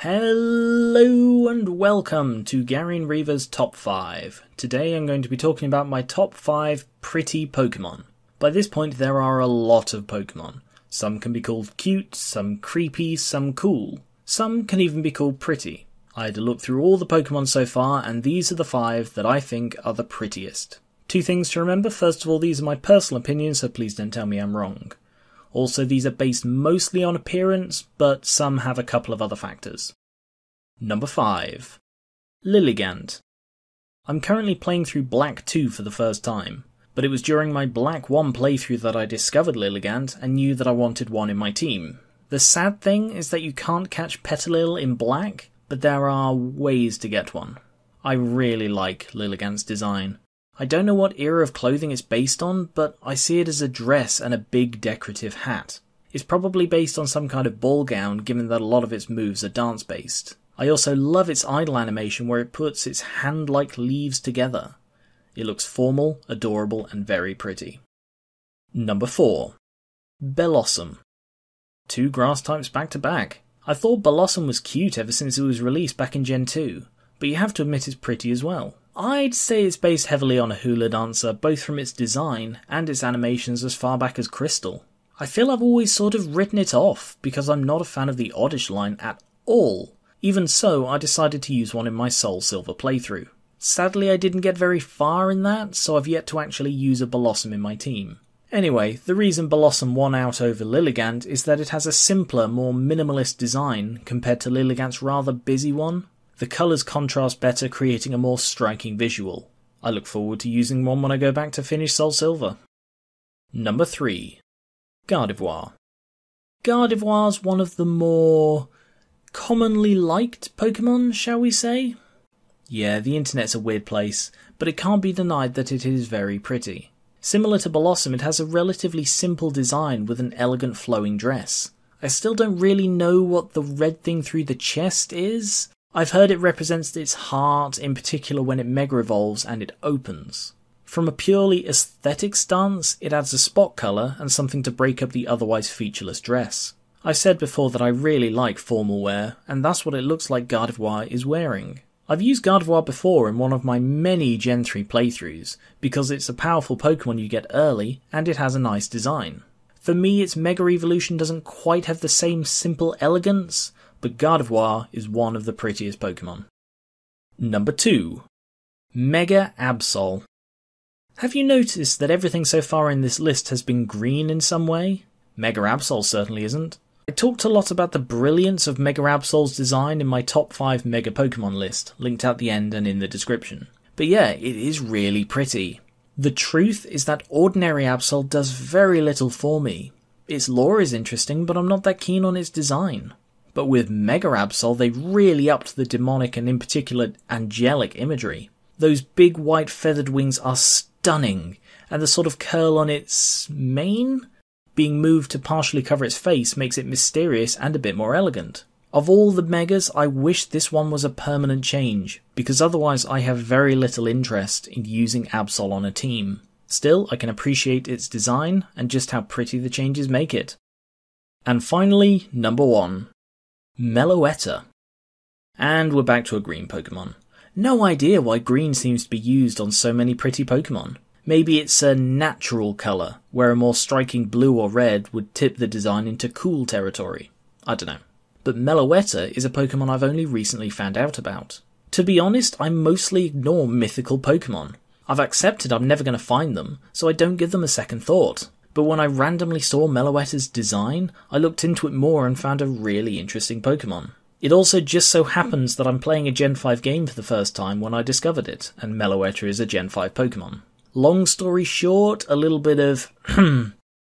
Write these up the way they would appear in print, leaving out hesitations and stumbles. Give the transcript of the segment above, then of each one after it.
Hello and welcome to Gar1onriva's Top 5. Today I'm going to be talking about my top 5 pretty Pokémon. By this point there are a lot of Pokémon. Some can be called cute, some creepy, some cool. Some can even be called pretty. I had to look through all the Pokémon so far and these are the 5 that I think are the prettiest. Two things to remember. First of all, these are my personal opinions, so please don't tell me I'm wrong. Also, these are based mostly on appearance, but some have a couple of other factors. Number 5. Lilligant. I'm currently playing through Black 2 for the first time, but it was during my Black 1 playthrough that I discovered Lilligant and knew that I wanted one in my team. The sad thing is that you can't catch Petilil in Black, but there are ways to get one. I really like Lilligant's design. I don't know what era of clothing it's based on, but I see it as a dress and a big decorative hat. It's probably based on some kind of ball gown, given that a lot of its moves are dance-based. I also love its idle animation where it puts its hand-like leaves together. It looks formal, adorable, and very pretty. Number 4. Bellossom. 2 grass types back to back. I thought Bellossom was cute ever since it was released back in Gen 2, but you have to admit it's pretty as well. I'd say it's based heavily on a hula dancer, both from its design and its animations as far back as Crystal. I feel I've always sort of written it off, because I'm not a fan of the Oddish line at all. Even so, I decided to use one in my Soul Silver playthrough. Sadly, I didn't get very far in that, so I've yet to actually use a Bellossom in my team. Anyway, the reason Bellossom won out over Lilligant is that it has a simpler, more minimalist design compared to Lilligant's rather busy one. The colours contrast better, creating a more striking visual. I look forward to using one when I go back to finish Soul Silver. Number 3. Gardevoir. Gardevoir's one of the more commonly liked Pokémon, shall we say? Yeah, the internet's a weird place, but it can't be denied that it is very pretty. Similar to Bellossom, it has a relatively simple design with an elegant flowing dress. I still don't really know what the red thing through the chest is. I've heard it represents its heart, in particular when it Mega Evolves and it opens. From a purely aesthetic stance, it adds a spot colour and something to break up the otherwise featureless dress. I've said before that I really like formal wear, and that's what it looks like Gardevoir is wearing. I've used Gardevoir before in one of my many Gen 3 playthroughs, because it's a powerful Pokémon you get early, and it has a nice design. For me, its Mega Evolution doesn't quite have the same simple elegance, but Gardevoir is one of the prettiest Pokémon. Number 2. Mega Absol. Have you noticed that everything so far in this list has been green in some way? Mega Absol certainly isn't. I talked a lot about the brilliance of Mega Absol's design in my top 5 Mega Pokémon list, linked at the end and in the description. But yeah, it is really pretty. The truth is that ordinary Absol does very little for me. Its lore is interesting, but I'm not that keen on its design. But with Mega Absol, they really upped the demonic and in particular angelic imagery. Those big white feathered wings are stunning, and the sort of curl on its mane being moved to partially cover its face makes it mysterious and a bit more elegant. Of all the Megas, I wish this one was a permanent change, because otherwise I have very little interest in using Absol on a team. Still, I can appreciate its design and just how pretty the changes make it. And finally, number 1. Meletta. And we're back to a green Pokémon. No idea why green seems to be used on so many pretty Pokémon. Maybe it's a natural colour, where a more striking blue or red would tip the design into cool territory. I don't know. But Meletta is a Pokémon I've only recently found out about. To be honest, I mostly ignore mythical Pokémon. I've accepted I'm never going to find them, so I don't give them a second thought. But when I randomly saw Meloetta's design, I looked into it more and found a really interesting Pokémon. It also just so happens that I'm playing a Gen 5 game for the first time when I discovered it, and Meletta is a Gen 5 Pokémon. Long story short, a little bit of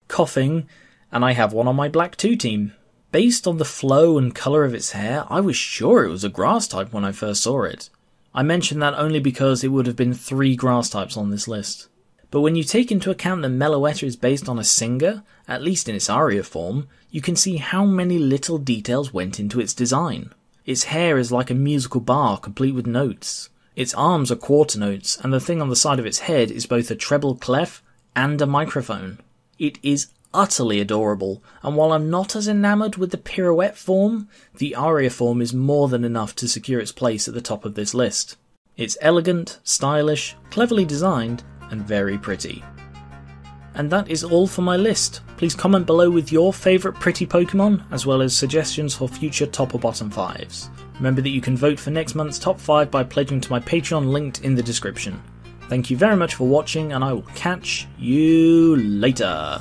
coughing, and I have one on my Black 2 team. Based on the flow and colour of its hair, I was sure it was a grass type when I first saw it. I mention that only because it would have been 3 grass types on this list. But when you take into account that Meletta is based on a singer, at least in its aria form, you can see how many little details went into its design. Its hair is like a musical bar complete with notes. Its arms are quarter notes, and the thing on the side of its head is both a treble clef and a microphone. It is utterly adorable, and while I'm not as enamoured with the pirouette form, the aria form is more than enough to secure its place at the top of this list. It's elegant, stylish, cleverly designed, and very pretty. And that is all for my list. Please comment below with your favourite pretty Pokemon, as well as suggestions for future top or bottom 5s. Remember that you can vote for next month's top 5 by pledging to my Patreon linked in the description. Thank you very much for watching, and I will catch you later.